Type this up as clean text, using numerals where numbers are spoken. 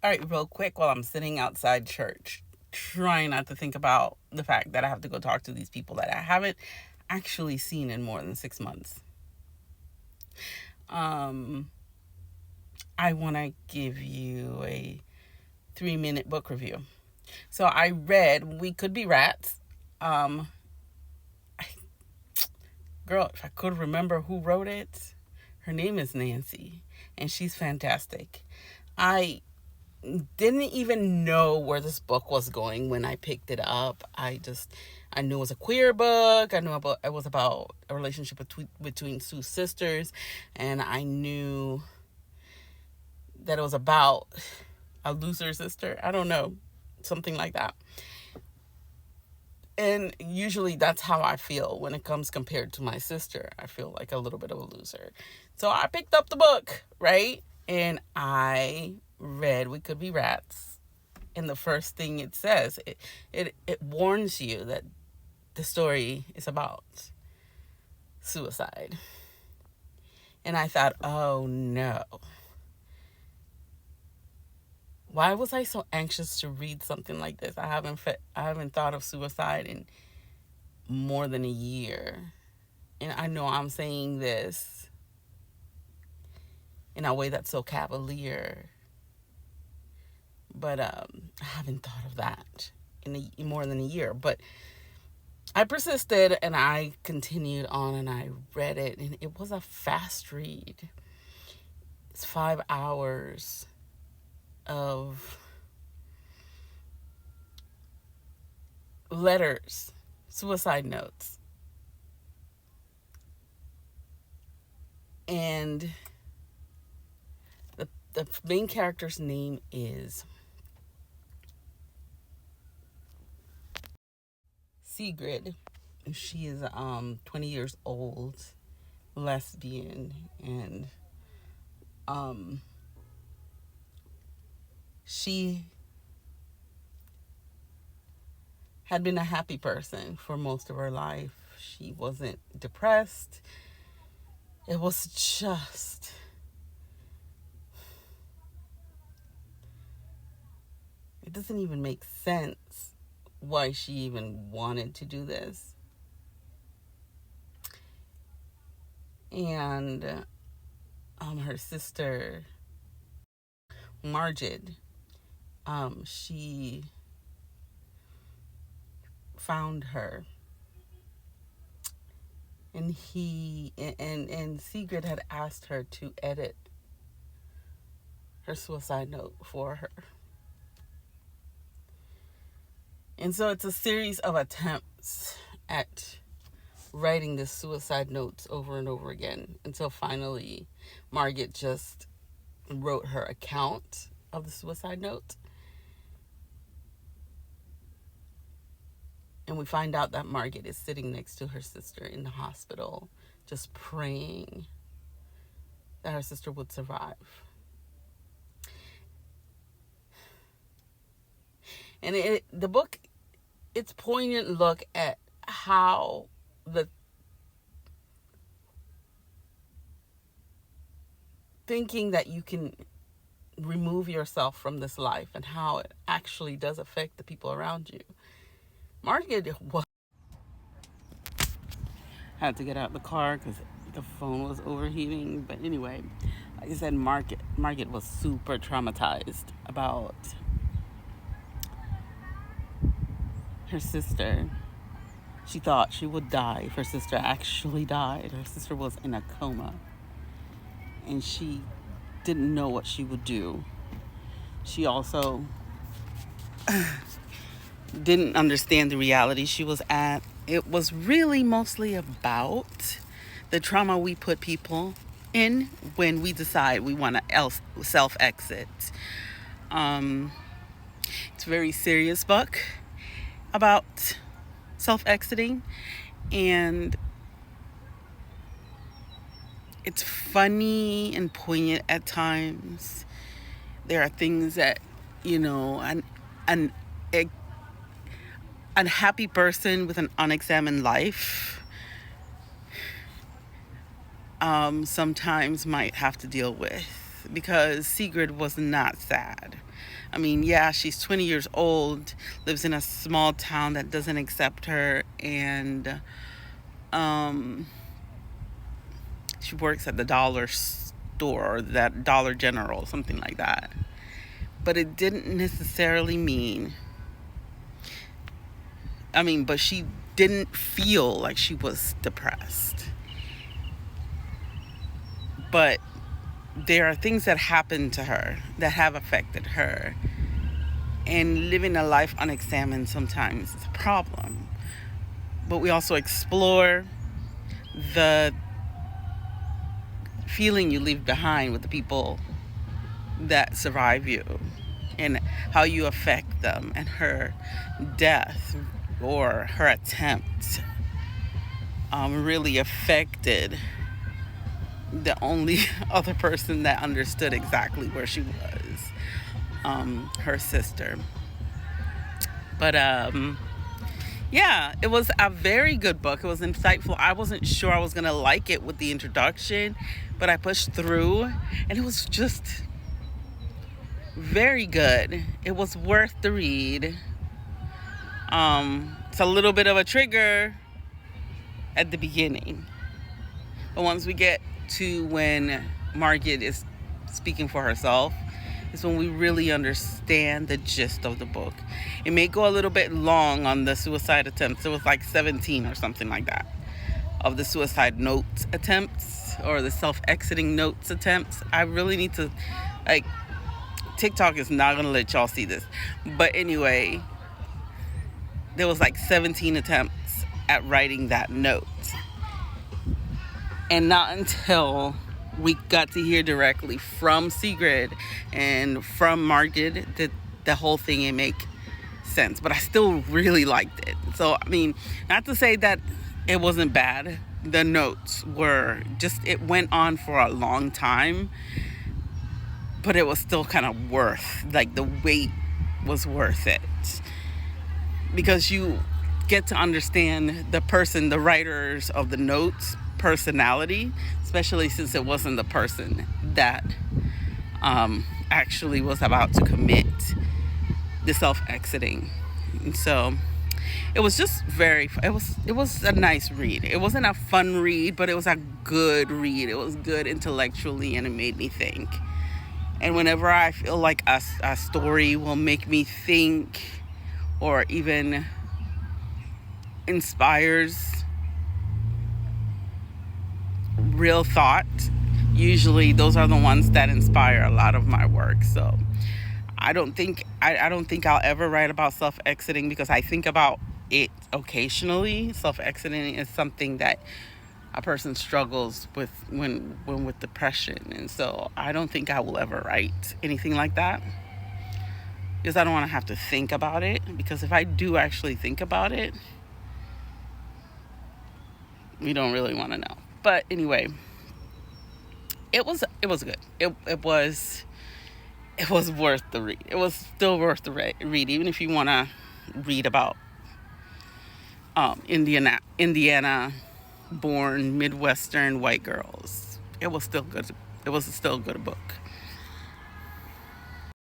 All right, real quick, while I'm sitting outside church, trying not to think about the fact that I have to go talk to these people that I haven't actually seen in more than 6 months. Um, I want to give you a 3-minute book review. So I read We Could Be Rats. Um, Girl, if I could remember who wrote it, her name is Nancy, and she's fantastic. I didn't even know where this book was going when I picked it up. I knew it was a queer book. I knew it was about a relationship between two sisters, and I knew that it was about a loser sister. I don't know, something like that. And usually that's how I feel when it comes compared to my sister. I feel like a little bit of a loser. So I picked up the book, right? And I read We Could Be Rats. And the first thing it says, it warns you that the story is about suicide. And I thought, oh no. Why was I so anxious to read something like this? I haven't thought of suicide in more than a year. And I know I'm saying this in a way that's so cavalier, but I haven't thought of that in more than a year. But I persisted and I continued on and I read it, and it was a fast read. It's 5 hours of letters, suicide notes. And the main character's name is Sigrid. She is 20 years old, lesbian, and she had been a happy person for most of her life. She wasn't depressed. It was just it doesn't even make sense why she even wanted to do this. And her sister Margit, she found her, and Sigrid had asked her to edit her suicide note for her. And so it's a series of attempts at writing the suicide notes over and over again until finally Margit just wrote her account of the suicide note. And we find out that Margit is sitting next to her sister in the hospital, just praying that her sister would survive. And the book, it's poignant look at how the thinking that you can remove yourself from this life and how it actually does affect the people around you. Margit had to get out of the car because the phone was overheating. But anyway, like I said, Margit was super traumatized about her sister. She thought she would die if her sister actually died. Her sister was in a coma, and she didn't know what she would do. She also didn't understand the reality she was at. It was really mostly about the trauma we put people in when we decide we want to self-exit. It's a very serious book about self-exiting, and it's funny and poignant at times. There are things that, an unhappy person with an unexamined life sometimes might have to deal with. because Sigrid was not sad. I mean, yeah, she's 20 years old, lives in a small town that doesn't accept her, and she works at the dollar store or that Dollar General, something like that. But it didn't necessarily mean, but she didn't feel like she was depressed. But there are things that happened to her that have affected her. And living a life unexamined sometimes is a problem. But we also explore the feeling you leave behind with the people that survive you and how you affect them. And her death or her attempt really affected the only other person that understood exactly where she was, her sister. But yeah, it was a very good book. It was insightful. I wasn't sure I was gonna like it with the introduction, but I pushed through, and it was just very good. It was worth the read. It's a little bit of a trigger at the beginning, but once we get to when Margaret is speaking for herself, is when we really understand the gist of the book. It may go a little bit long on the suicide attempts. It was like 17 or something like that of the suicide notes attempts or the self-exiting notes attempts. I really need to, TikTok is not gonna let y'all see this, but anyway, there was like 17 attempts at writing that note. And not until we got to hear directly from Sigrid and from Margaret did the whole thing make sense. But I still really liked it. So, not to say that it wasn't bad. The notes were just, it went on for a long time. But it was still kind of the wait was worth it. Because you get to understand the person, the writers of the notes, personality, especially since it wasn't the person that actually was about to commit the self-exiting. And so it was just it was a nice read. It wasn't a fun read, but it was a good read. It was good intellectually, and it made me think. And whenever I feel like a story will make me think or even inspires real thought, usually those are the ones that inspire a lot of my work. So I don't think I'll ever write about self-exiting because I think about it occasionally. Self-exiting is something that a person struggles with when with depression, and so I don't think I will ever write anything like that because I don't want to have to think about it, because if I do actually think about it, we don't really want to know. But anyway, it was good. It was worth the read. It was still worth the read, even if you want to read about Indiana born Midwestern white girls. It was still good. It was still a good book.